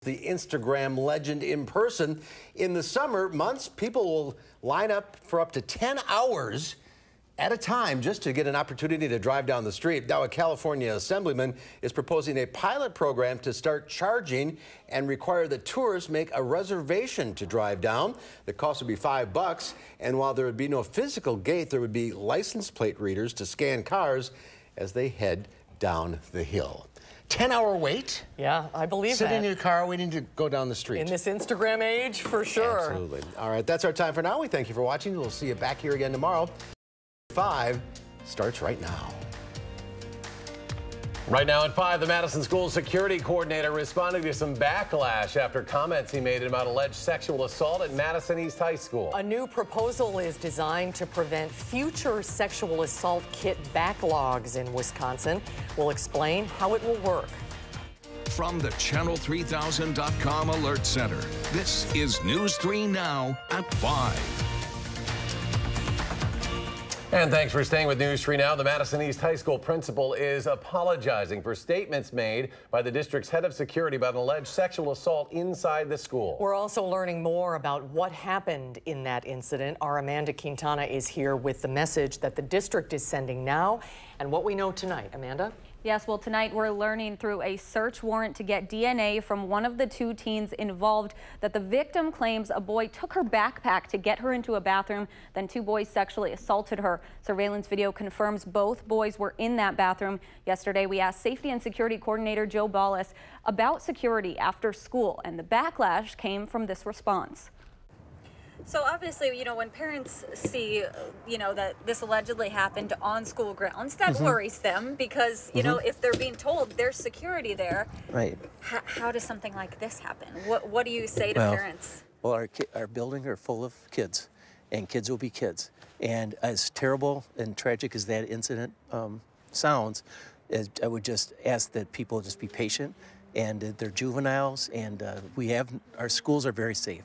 The Instagram legend in person. In the summer months, people will line up for up to 10 hours at a time just to get an opportunity to drive down the street. Now, a California assemblyman is proposing a pilot program to start charging and require that tourists make a reservation to drive down. The cost would be $5, and while there would be no physical gate, there would be license plate readers to scan cars as they head down the hill. 10-hour wait? Yeah, I believe Sit that. in your car waiting to go down the street. In this Instagram age, for sure. Absolutely. All right, that's our time for now. We thank you for watching. We'll see you back here again tomorrow. 5 starts right now. Right now at 5, the Madison school security coordinator responding to some backlash after comments he made about alleged sexual assault at Madison East High School. A new proposal is designed to prevent future sexual assault kit backlogs in Wisconsin. We'll explain how it will work. From the Channel3000.com Alert Center, this is News 3 Now at 5. And thanks for staying with News 3 Now. The Madison East High School principal is apologizing for statements made by the district's head of security about an alleged sexual assault inside the school. We're also learning more about what happened in that incident. Our Amanda Quintana is here with the message that the district is sending now and what we know tonight. Amanda? Yes, well, tonight we're learning through a search warrant to get DNA from one of the 2 teens involved that the victim claims a boy took her backpack to get her into a bathroom, then 2 boys sexually assaulted her. Surveillance video confirms both boys were in that bathroom. Yesterday, we asked Safety and Security Coordinator Joe Ballas about security after school, and the backlash came from this response. So obviously, you know, when parents see, you know, that this allegedly happened on school grounds, that worries them because, you know, if they're being told there's security there, right? How does something like this happen? What do you say to parents? Well, our buildings are full of kids, and kids will be kids. And as terrible and tragic as that incident sounds, I would just ask that people just be patient, and they're juveniles, and our schools are very safe.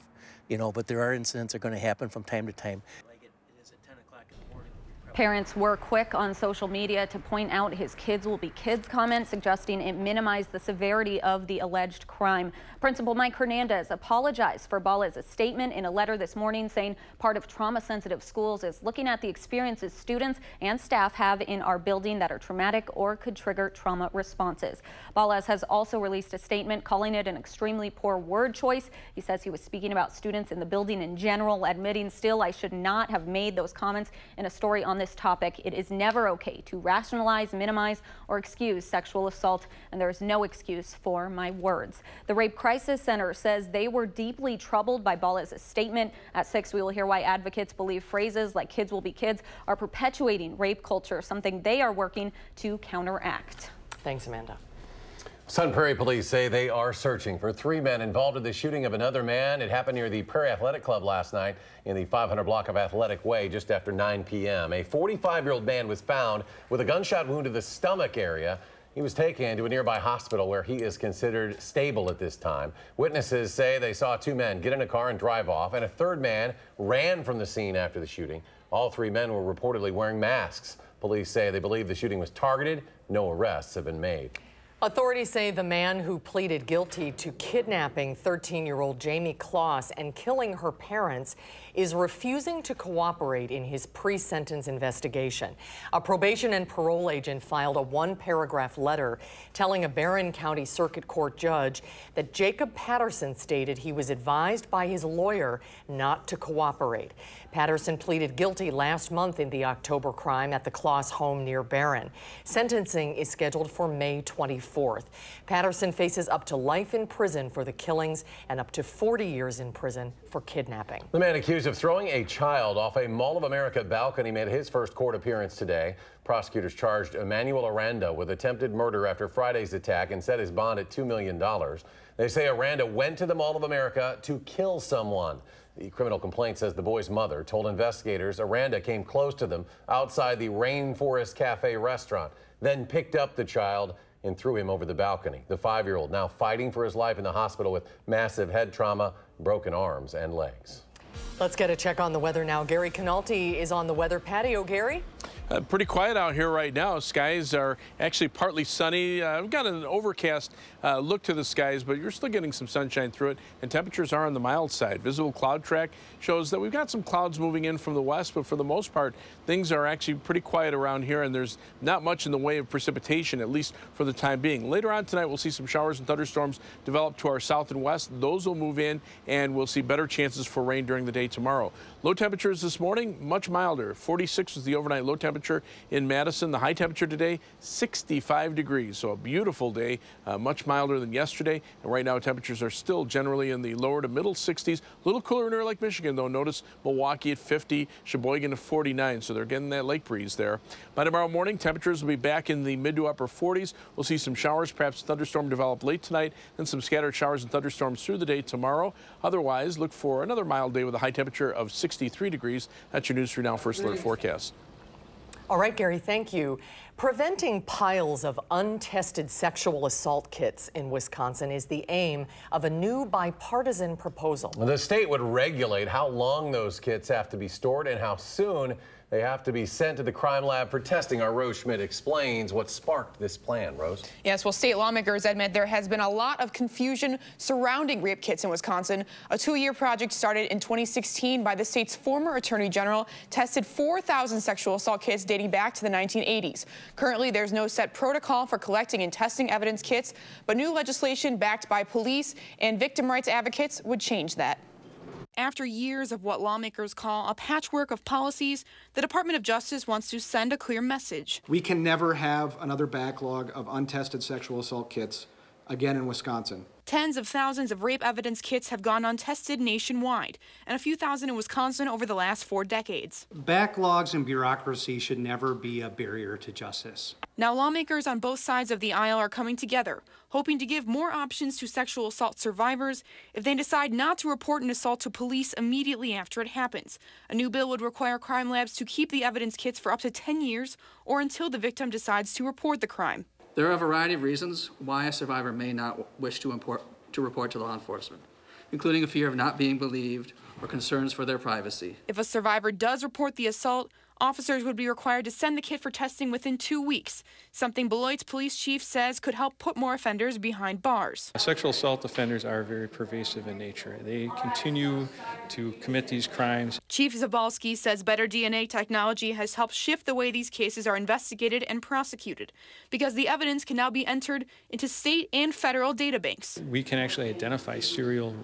You know, but there are incidents that are going to happen from time to time. It is at 10 o'clock in the morning. Parents were quick on social media to point out his kids will be kids comment, suggesting it minimized the severity of the alleged crime. Principal Mike Hernandez apologized for Ballas' statement in a letter this morning, saying part of trauma-sensitive schools is looking at the experiences students and staff have in our building that are traumatic or could trigger trauma responses. Ballas has also released a statement calling it an extremely poor word choice. He says he was speaking about students in the building in general, admitting still I should not have made those comments in a story on this topic. It is never okay to rationalize, minimize, or excuse sexual assault, and there is no excuse for my words. The Rape Crisis Center says they were deeply troubled by Ballas' statement. At 6, we will hear why advocates believe phrases like kids will be kids are perpetuating rape culture, something they are working to counteract. Thanks, Amanda. Sun Prairie police say they are searching for 3 men involved in the shooting of another man. It happened near the Prairie Athletic Club last night in the 500 block of Athletic Way just after 9 p.m. A 45-year-old man was found with a gunshot wound to the stomach area. He was taken to a nearby hospital where he is considered stable at this time. Witnesses say they saw 2 men get in a car and drive off, and a 3rd man ran from the scene after the shooting. All 3 men were reportedly wearing masks. Police say they believe the shooting was targeted. No arrests have been made. Authorities say the man who pleaded guilty to kidnapping 13-year-old Jamie Kloss and killing her parents is refusing to cooperate in his pre-sentence investigation. A probation and parole agent filed a 1-paragraph letter telling a Barron County Circuit Court judge that Jacob Patterson stated he was advised by his lawyer not to cooperate. Patterson pleaded guilty last month in the October crime at the Kloss home near Barron. Sentencing is scheduled for May 24th. Patterson faces up to life in prison for the killings and up to 40 years in prison for kidnapping. The man accused of throwing a child off a Mall of America balcony made his first court appearance today. Prosecutors charged Emmanuel Aranda with attempted murder after Friday's attack and set his bond at $2 million. They say Aranda went to the Mall of America to kill someone. The criminal complaint says the boy's mother told investigators Aranda came close to them outside the Rainforest Cafe restaurant, then picked up the child and threw him over the balcony. The 5-year-old now fighting for his life in the hospital with massive head trauma, broken arms and legs. Let's get a check on the weather now. Gary Canalti is on the weather patio. Gary? Pretty quiet out here right now. Skies are actually partly sunny. We've got an overcast look to the skies, but you're still getting some sunshine through it, and temperatures are on the mild side. Visible cloud track shows that we've got some clouds moving in from the west, but for the most part, things are actually pretty quiet around here, and there's not much in the way of precipitation, at least for the time being. Later on tonight, we'll see some showers and thunderstorms develop to our south and west. Those will move in, and we'll see better chances for rain during the day tomorrow. Low temperatures this morning, much milder. 46 was the overnight low temperature in Madison. The high temperature today, 65 degrees. So a beautiful day, much milder than yesterday. And right now, temperatures are still generally in the lower to middle 60s. A little cooler near Lake Michigan, though. Notice Milwaukee at 50, Sheboygan at 49. So they're getting that lake breeze there. By tomorrow morning, temperatures will be back in the mid to upper 40s. We'll see some showers, perhaps thunderstorm develop late tonight, then some scattered showers and thunderstorms through the day tomorrow. Otherwise, look for another mild day with a high temperature of 63 degrees. That's your News 3 Now First Alert forecast. All right, Gary, thank you. Preventing piles of untested sexual assault kits in Wisconsin is the aim of a new bipartisan proposal. The state would regulate how long those kits have to be stored and how soon they have to be sent to the crime lab for testing. Our Rose Schmidt explains what sparked this plan. Rose? Yes, well, state lawmakers admit there has been a lot of confusion surrounding rape kits in Wisconsin. A 2-year project started in 2016 by the state's former attorney general tested 4,000 sexual assault kits dating back to the 1980s. Currently, there's no set protocol for collecting and testing evidence kits, but new legislation backed by police and victim rights advocates would change that. After years of what lawmakers call a patchwork of policies, the Department of Justice wants to send a clear message. We can never have another backlog of untested sexual assault kits again in Wisconsin. Tens of thousands of rape evidence kits have gone untested nationwide, and a few thousand in Wisconsin over the last 4 decades. Backlogs and bureaucracy should never be a barrier to justice. Now lawmakers on both sides of the aisle are coming together, hoping to give more options to sexual assault survivors if they decide not to report an assault to police immediately after it happens. A new bill would require crime labs to keep the evidence kits for up to 10 years or until the victim decides to report the crime. There are a variety of reasons why a survivor may not wish to report to law enforcement, including a fear of not being believed or concerns for their privacy. If a survivor does report the assault, officers would be required to send the kit for testing within 2 weeks, something Beloit's police chief says could help put more offenders behind bars. Sexual assault offenders are very pervasive in nature. They continue to commit these crimes. Chief Zabalski says better DNA technology has helped shift the way these cases are investigated and prosecuted, because the evidence can now be entered into state and federal databanks. We can actually identify serial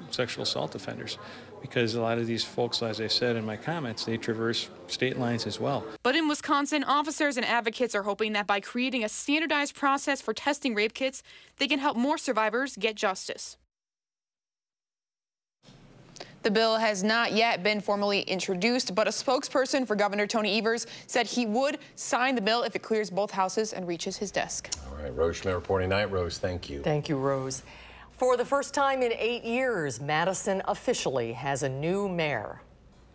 sexual assault offenders, because a lot of these folks, as I said in my comments, they traverse state lines as well. But in Wisconsin, officers and advocates are hoping that by creating a standardized process for testing rape kits, they can help more survivors get justice. The bill has not yet been formally introduced, but a spokesperson for Governor Tony Evers said he would sign the bill if it clears both houses and reaches his desk. All right, Rose Schmidt reporting tonight. Rose, thank you. Thank you, Rose. For the first time in 8 years, Madison officially has a new mayor.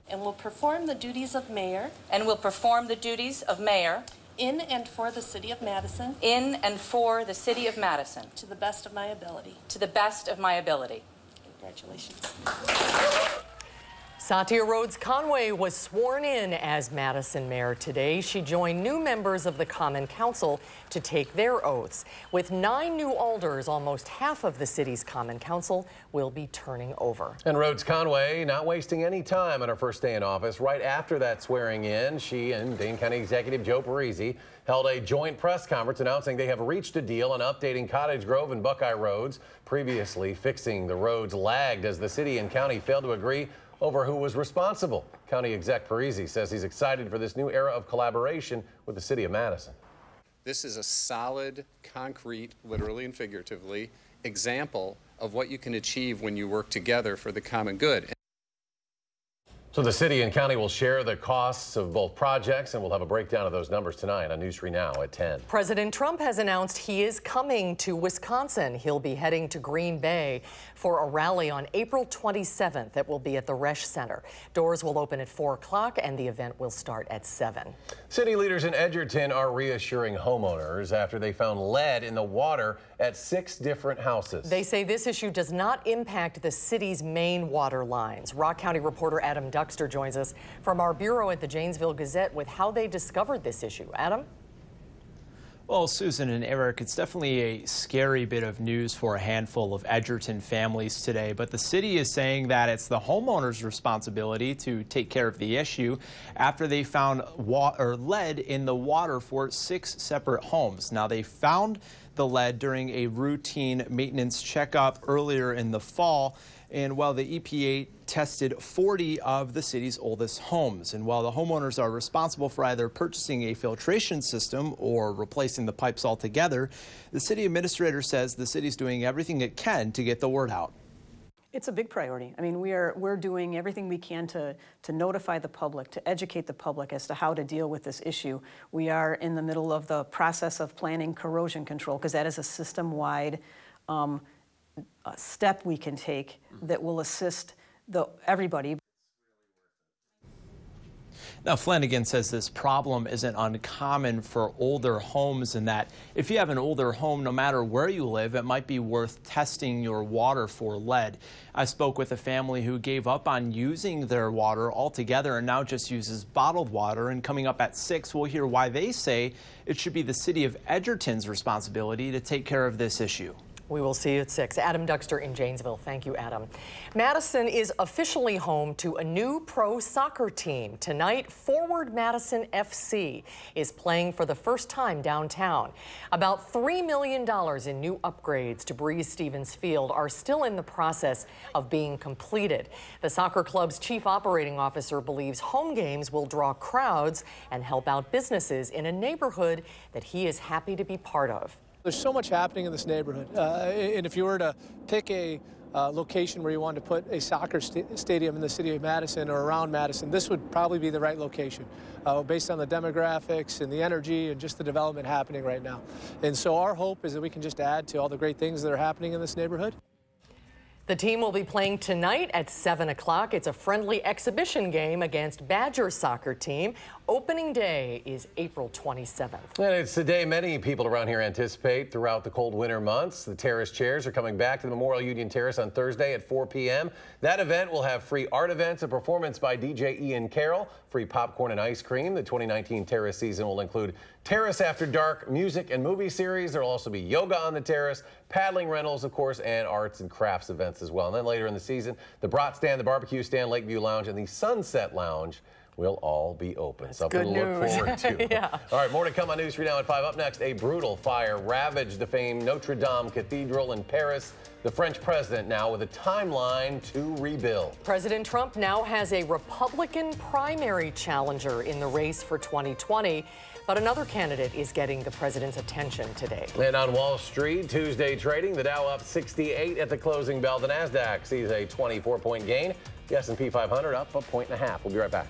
And will perform the duties of mayor. And will perform the duties of mayor. In and for the city of Madison. In and for the city of Madison. To the best of my ability. To the best of my ability. Congratulations. Satya Rhodes Conway was sworn in as Madison mayor today. She joined new members of the Common Council to take their oaths. With 9 new alders, almost half of the city's Common Council will be turning over. And Rhodes Conway not wasting any time on her first day in office. Right after that swearing in, she and Dane County Executive Joe Parisi held a joint press conference announcing they have reached a deal on updating Cottage Grove and Buckeye roads. Previously, fixing the roads lagged as the city and county failed to agree over who was responsible. County Exec Parisi says he's excited for this new era of collaboration with the city of Madison. This is a solid, concrete, literally and figuratively, example of what you can achieve when you work together for the common good. So the city and county will share the costs of both projects, and we'll have a breakdown of those numbers tonight on News 3 Now at 10. President Trump has announced he is coming to Wisconsin. He'll be heading to Green Bay for a rally on April 27th that will be at the Resch Center. Doors will open at 4 o'clock and the event will start at 7. City leaders in Edgerton are reassuring homeowners after they found lead in the water at 6 different houses. They say this issue does not impact the city's main water lines. Rock County reporter Adam Duxter joins us from our bureau at the Janesville Gazette with how they discovered this issue. Adam? Well, Susan and Eric, it's definitely a scary bit of news for a handful of Edgerton families today, but the city is saying that it's the homeowner's responsibility to take care of the issue after they found lead in the water for 6 separate homes. Now, they found the lead during a routine maintenance checkup earlier in the fall, and while the EPA tested 40 of the city's oldest homes. And while the homeowners are responsible for either purchasing a filtration system or replacing the pipes altogether, the city administrator says the city's doing everything it can to get the word out. It's a big priority. I mean, we're doing everything we can to notify the public, to educate the public as to how to deal with this issue. We are in the middle of the process of planning corrosion control, because that is a system-wide step we can take that will assist everybody. Now, Flanagan says this problem isn't uncommon for older homes, and that if you have an older home, no matter where you live, it might be worth testing your water for lead. I spoke with a family who gave up on using their water altogether and now just uses bottled water. And coming up at 6, we'll hear why they say it should be the city of Edgerton's responsibility to take care of this issue. We will see you at 6. Adam Duxter in Janesville. Thank you, Adam. Madison is officially home to a new pro soccer team. Tonight, Forward Madison FC is playing for the first time downtown. About $3 million in new upgrades to Breese-Stevens Field are still in the process of being completed. The soccer club's chief operating officer believes home games will draw crowds and help out businesses in a neighborhood that he is happy to be part of. There's so much happening in this neighborhood, and if you were to pick a location where you wanted to put a soccer stadium in the city of Madison or around Madison, this would probably be the right location based on the demographics and the energy and just the development happening right now. And so our hope is that we can just add to all the great things that are happening in this neighborhood. The team will be playing tonight at 7 o'clock. It's a friendly exhibition game against Badger soccer team. Opening day is April 27th. And it's the day many people around here anticipate throughout the cold winter months. The terrace chairs are coming back to the Memorial Union Terrace on Thursday at 4 p.m. That event will have free art events, a performance by DJ Ian Carroll, free popcorn and ice cream. The 2019 terrace season will include Terrace After Dark music and movie series. There will also be yoga on the terrace, paddling rentals, of course, and arts and crafts events as well. And then later in the season, the Brat Stand, the Barbecue Stand, Lakeview Lounge, and the Sunset Lounge will all be open. That's something good to look news. forward to. Yeah. All right, more to come on News 3 Now at 5. Up next, a brutal fire ravaged the famed Notre Dame Cathedral in Paris. The French president now with a timeline to rebuild. President Trump now has a Republican primary challenger in the race for 2020. But another candidate is getting the president's attention today. And on Wall Street, Tuesday trading, the Dow up 68 at the closing bell. The Nasdaq sees a 24-point gain. The S&P 500 up 1.5 points. We'll be right back.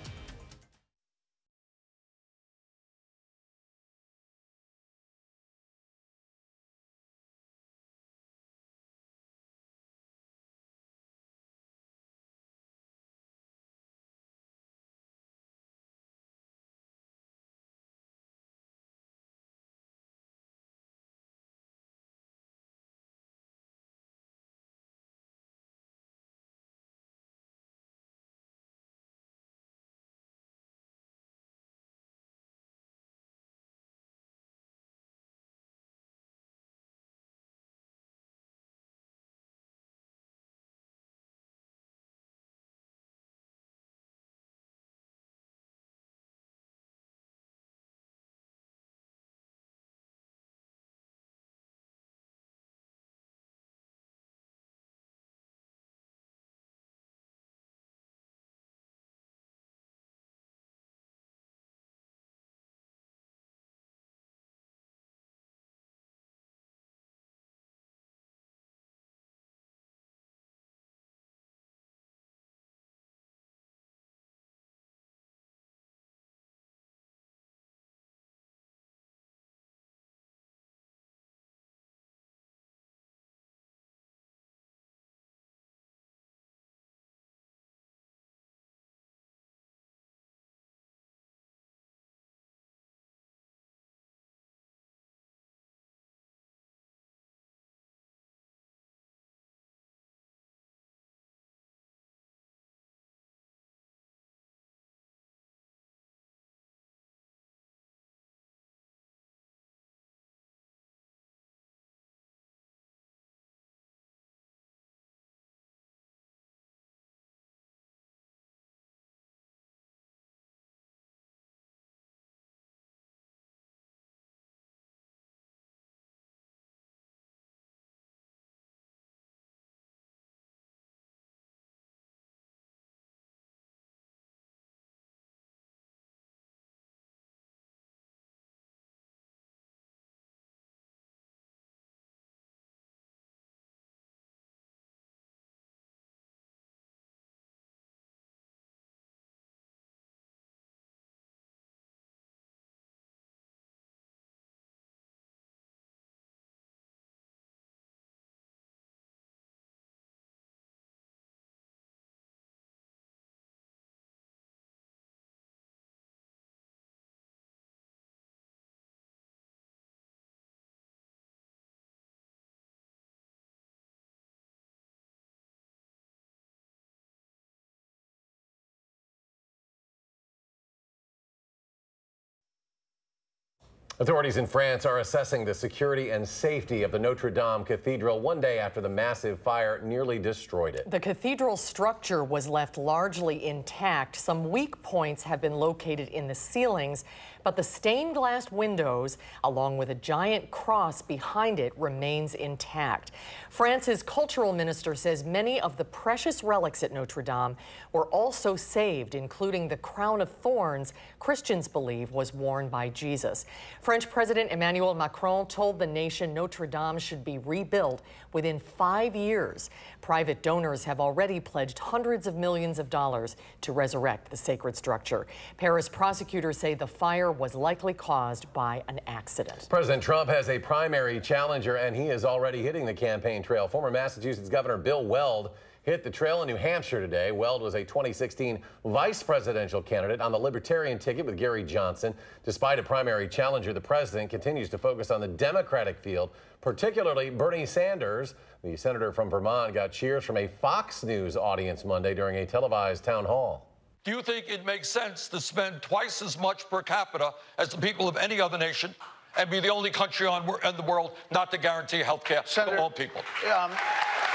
Authorities in France are assessing the security and safety of the Notre Dame Cathedral 1 day after the massive fire nearly destroyed it. The cathedral structure was left largely intact. Some weak points have been located in the ceilings, but the stained glass windows, along with a giant cross behind it, remains intact. France's cultural minister says many of the precious relics at Notre Dame were also saved, including the crown of thorns Christians believe was worn by Jesus. French President Emmanuel Macron told the nation Notre Dame should be rebuilt within 5 years. Private donors have already pledged hundreds of millions of dollars to resurrect the sacred structure. Paris prosecutors say the fire was likely caused by an accident. President Trump has a primary challenger, and he is already hitting the campaign trail. Former Massachusetts Governor Bill Weld hit the trail in New Hampshire today. Weld was a 2016 vice presidential candidate on the Libertarian ticket with Gary Johnson. Despite a primary challenger, the president continues to focus on the Democratic field, particularly Bernie Sanders. The senator from Vermont got cheers from a Fox News audience Monday during a televised town hall. Do you think it makes sense to spend twice as much per capita as the people of any other nation and be the only country in the world not to guarantee health care to all people?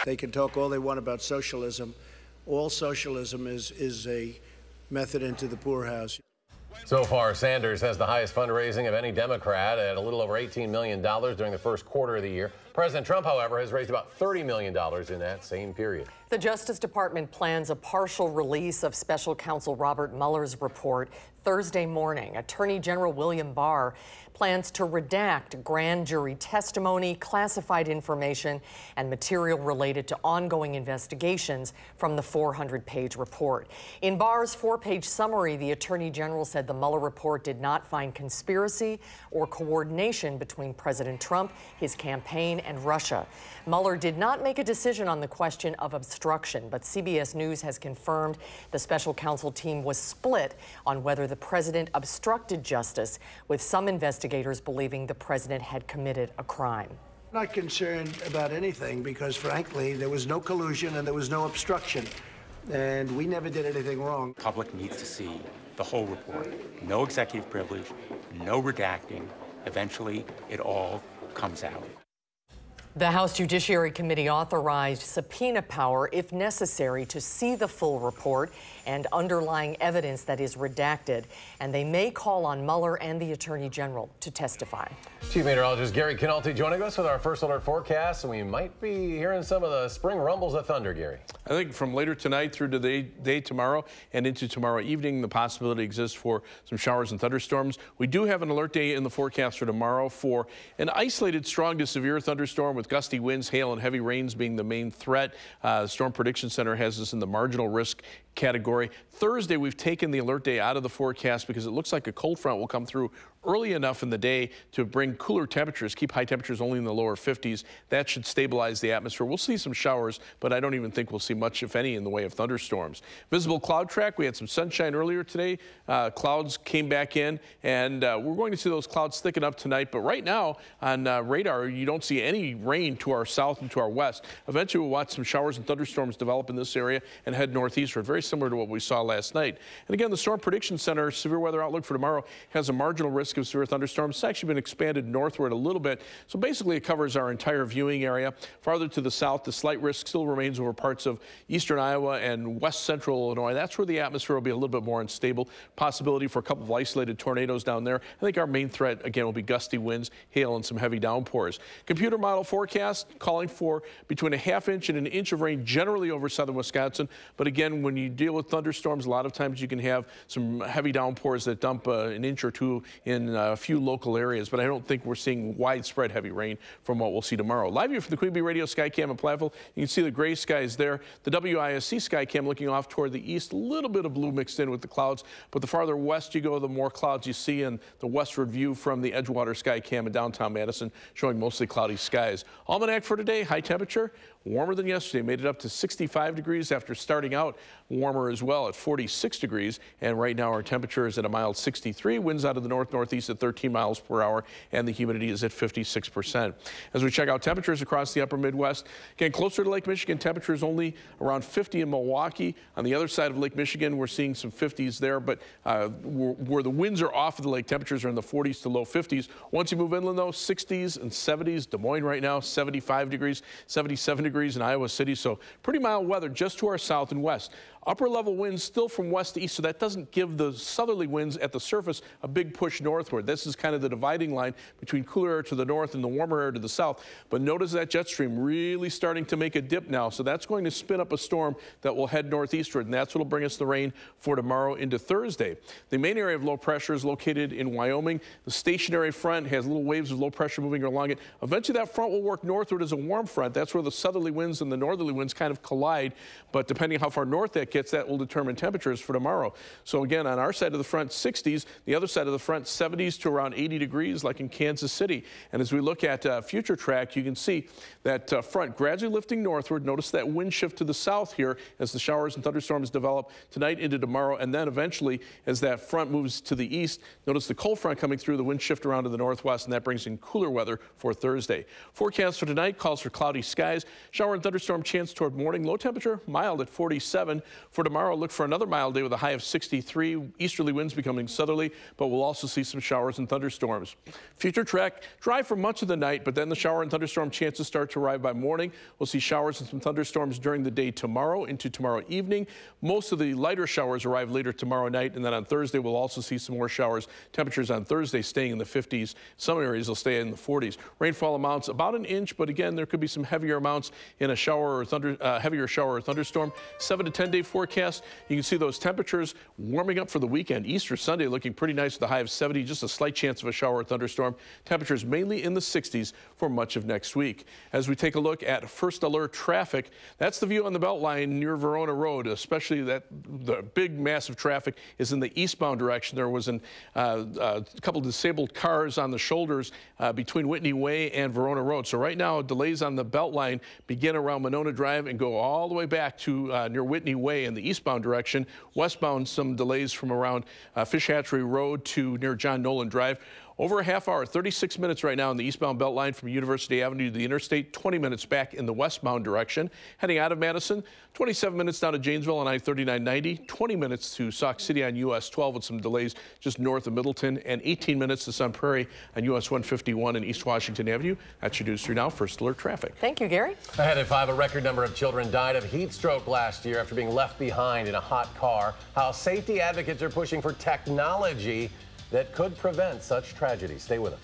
They can talk all they want about socialism. All socialism is a method into the poorhouse. So far, Sanders has the highest fundraising of any Democrat at a little over $18 million during the first quarter of the year. President Trump, however, has raised about $30 million in that same period. The Justice Department plans a partial release of Special Counsel Robert Mueller's report Thursday morning. Attorney General William Barr plans to redact grand jury testimony, classified information, and material related to ongoing investigations from the 400-page report. In Barr's 4-page summary, the Attorney General said the Mueller report did not find conspiracy or coordination between President Trump, his campaign, and Russia. Mueller did not make a decision on the question of obstruction, but CBS News has confirmed the special counsel team was split on whether the president obstructed justice, with some investigators believing the president had committed a crime. I'm not concerned about anything because, frankly, there was no collusion and there was no obstruction, and we never did anything wrong. The public needs to see the whole report. No executive privilege, no redacting. Eventually, it all comes out. The House Judiciary Committee authorized subpoena power, if necessary, to see the full report and underlying evidence that is redacted, and they may call on Mueller and the Attorney General to testify. Chief Meteorologist Gary Canalti joining us with our first alert forecast, and we might be hearing some of the spring rumbles of thunder, Gary. I think from later tonight through to the day tomorrow and into tomorrow evening, the possibility exists for some showers and thunderstorms. We do have an alert day in the forecast for tomorrow for an isolated strong to severe thunderstorm with gusty winds, hail, and heavy rains being the main threat. The Storm Prediction Center has this in the marginal risk category. Thursday, we've taken the alert day out of the forecast because it looks like a cold front will come through early enough in the day to bring cooler temperatures, keep high temperatures only in the lower 50s. That should stabilize the atmosphere. We'll see some showers, but I don't even think we'll see much, if any, in the way of thunderstorms. Visible cloud track, we had some sunshine earlier today. Clouds came back in, and we're going to see those clouds thicken up tonight. But right now on radar, you don't see any rain to our south and to our west. Eventually, we'll watch some showers and thunderstorms develop in this area and head northeastward, very similar to what we saw last night. And again, the Storm Prediction Center severe weather outlook for tomorrow has a marginal risk of severe thunderstorms. It's actually been expanded northward a little bit. So basically, it covers our entire viewing area. Farther to the south, the slight risk still remains over parts of eastern Iowa and west central Illinois. That's where the atmosphere will be a little bit more unstable. Possibility for a couple of isolated tornadoes down there. I think our main threat, again, will be gusty winds, hail, and some heavy downpours. Computer model forecast calling for between a ½ inch and an inch of rain generally over southern Wisconsin. But again, when you deal with thunderstorms, a lot of times you can have some heavy downpours that dump an inch or two in a few local areas. But I don't think we're seeing widespread heavy rain from what we'll see tomorrow. Live view from the Queen Bee Radio Skycam in Platteville. You can see the gray skies there. The WISC Skycam looking off toward the east. A little bit of blue mixed in with the clouds. But the farther west you go, the more clouds you see. And the westward view from the Edgewater Skycam in downtown Madison showing mostly cloudy skies. Almanac for today, high temperature, warmer than yesterday. Made it up to 65 degrees after starting out warmer as well at 46 degrees. And right now our temperature is at a mild 63. Winds out of the north-northeast at 13 miles per hour. And the humidity is at 56%. As we check out temperatures across the upper Midwest, again, closer to Lake Michigan, temperatures only around 50 in Milwaukee. On the other side of Lake Michigan, we're seeing some 50s there, but where the winds are off of the lake, temperatures are in the 40s to low 50s. Once you move inland, though, 60s and 70s. Des Moines right now, 75 degrees, 77 degrees in Iowa City. So pretty mild weather just to our south and west. Upper level winds still from west to east, so that doesn't give the southerly winds at the surface a big push northward. This is kind of the dividing line between cooler air to the north and the warmer air to the south. But notice that jet stream really starting to make a dip now, so that's going to spin up a storm that will head northeastward, and that's what will bring us the rain for tomorrow into Thursday. The main area of low pressure is located in Wyoming. The stationary front has little waves of low pressure moving along it. Eventually that front will work northward as a warm front. That's where the southerly winds and the northerly winds kind of collide, but depending on how far north that gets, that will determine temperatures for tomorrow. So again, on our side of the front, 60s, the other side of the front, 70s to around 80 degrees like in Kansas City. And as we look at future track, you can see that front gradually lifting northward. Notice that wind shift to the south here as the showers and thunderstorms develop tonight into tomorrow, and then eventually as that front moves to the east, notice the cold front coming through, the wind shift around to the northwest, and that brings in cooler weather for Thursday. Forecast for tonight calls for cloudy skies, shower and thunderstorm chance toward morning, low temperature mild at 47. For tomorrow, look for another mild day with a high of 63. Easterly winds becoming southerly, but we'll also see some showers and thunderstorms. Future track, dry for much of the night, but then the shower and thunderstorm chances start to arrive by morning. We'll see showers and some thunderstorms during the day tomorrow into tomorrow evening. Most of the lighter showers arrive later tomorrow night, and then on Thursday we'll also see some more showers. Temperatures on Thursday staying in the 50s. Some areas will stay in the 40s. Rainfall amounts about an inch, but again, there could be some heavier amounts in a shower or heavier shower or thunderstorm. 7 to 10 day forecast. You can see those temperatures warming up for the weekend. Easter Sunday looking pretty nice with a high of 70, just a slight chance of a shower or thunderstorm. Temperatures mainly in the 60s for much of next week. As we take a look at first alert traffic, that's the view on the Beltline near Verona Road, especially that the big massive traffic is in the eastbound direction. There was a couple disabled cars on the shoulders between Whitney Way and Verona Road. So right now delays on the Beltline begin around Monona Drive and go all the way back to near Whitney Way in the eastbound direction. Westbound, some delays from around Fish Hatchery Road to near John Nolan Drive. Over a half hour, 36 minutes right now in the eastbound Beltline from University Avenue to the interstate, 20 minutes back in the westbound direction. Heading out of Madison, 27 minutes down to Janesville on I-3990, 20 minutes to Sauk City on US 12 with some delays just north of Middleton, and 18 minutes to Sun Prairie on US 151 and East Washington Avenue. That's your news through now. First alert traffic. Thank you, Gary. Ahead at 5, a record number of children died of heat stroke last year after being left behind in a hot car. How safety advocates are pushing for technology that could prevent such tragedies. Stay with us.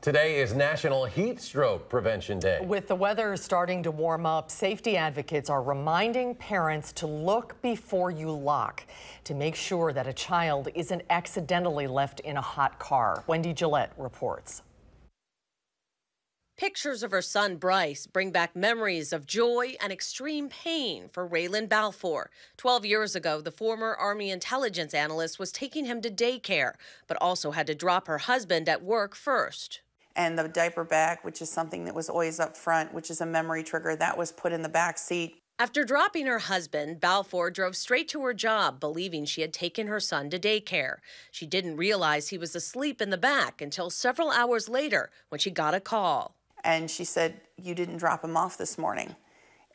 Today is National Heat Stroke Prevention Day. With the weather starting to warm up, safety advocates are reminding parents to look before you lock to make sure that a child isn't accidentally left in a hot car. Wendy Gillette reports. Pictures of her son Bryce bring back memories of joy and extreme pain for Raylan Balfour. 12 years ago, the former Army intelligence analyst was taking him to daycare, but also had to drop her husband at work first. And the diaper bag, which is something that was always up front, which is a memory trigger, that was put in the back seat. After dropping her husband, Balfour drove straight to her job, believing she had taken her son to daycare. She didn't realize he was asleep in the back until several hours later when she got a call. And she said, "You didn't drop him off this morning."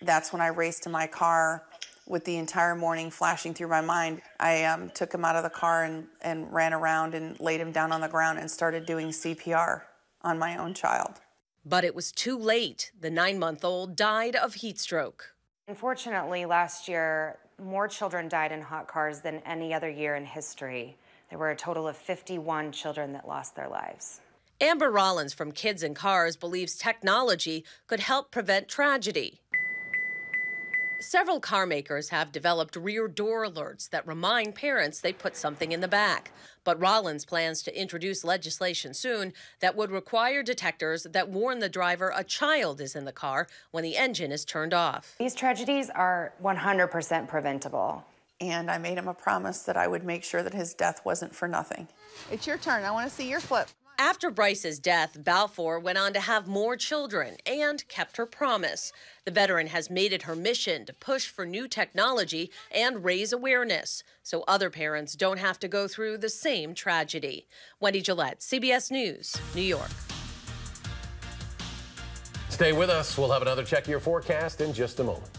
That's when I raced to my car with the entire morning flashing through my mind. I took him out of the car and ran around and laid him down on the ground and started doing CPR on my own child. But it was too late. The 9-month-old died of heat stroke. Unfortunately, last year, more children died in hot cars than any other year in history. There were a total of 51 children that lost their lives. Amber Rollins from Kids and Cars believes technology could help prevent tragedy. Several car makers have developed rear door alerts that remind parents they put something in the back. But Rollins plans to introduce legislation soon that would require detectors that warn the driver a child is in the car when the engine is turned off. These tragedies are 100% preventable. And I made him a promise that I would make sure that his death wasn't for nothing. It's your turn. I want to see your flip. After Bryce's death, Balfour went on to have more children and kept her promise. The veteran has made it her mission to push for new technology and raise awareness so other parents don't have to go through the same tragedy. Wendy Gillette, CBS News, New York. Stay with us. We'll have another check of your forecast in just a moment.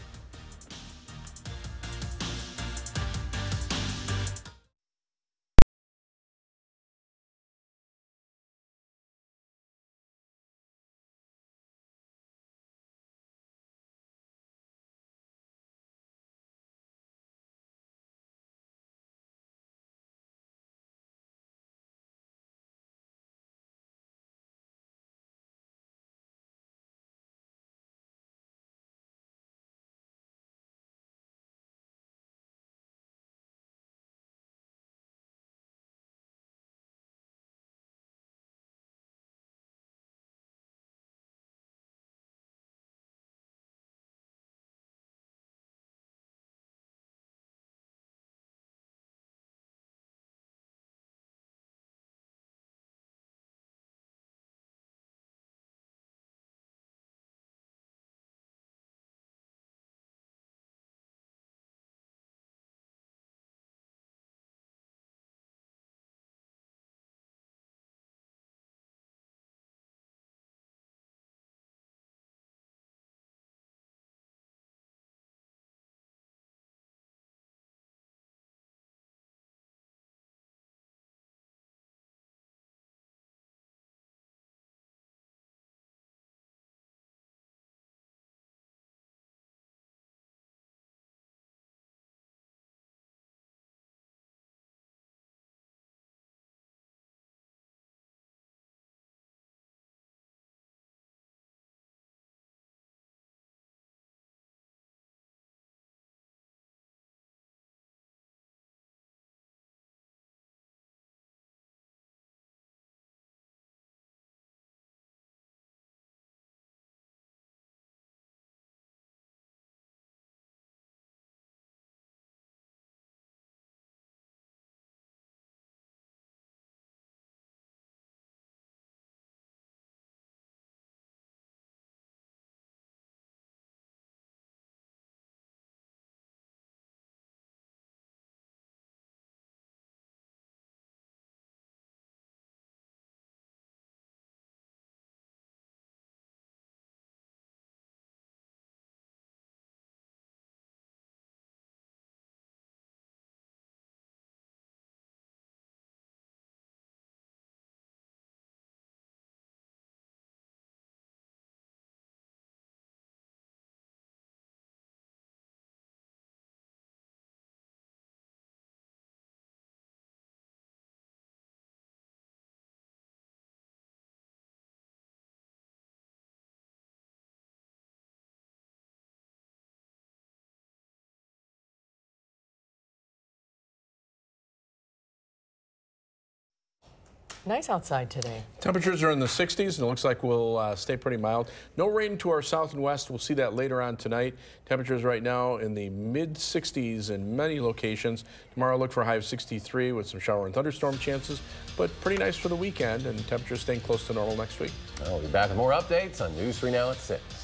Nice outside today. Temperatures are in the 60s, and it looks like we'll stay pretty mild. No rain to our south and west. We'll see that later on tonight. Temperatures right now in the mid-60s in many locations. Tomorrow, look for a high of 63 with some shower and thunderstorm chances, but pretty nice for the weekend, and temperatures staying close to normal next week. We'll be back with more updates on News 3 Now at 6.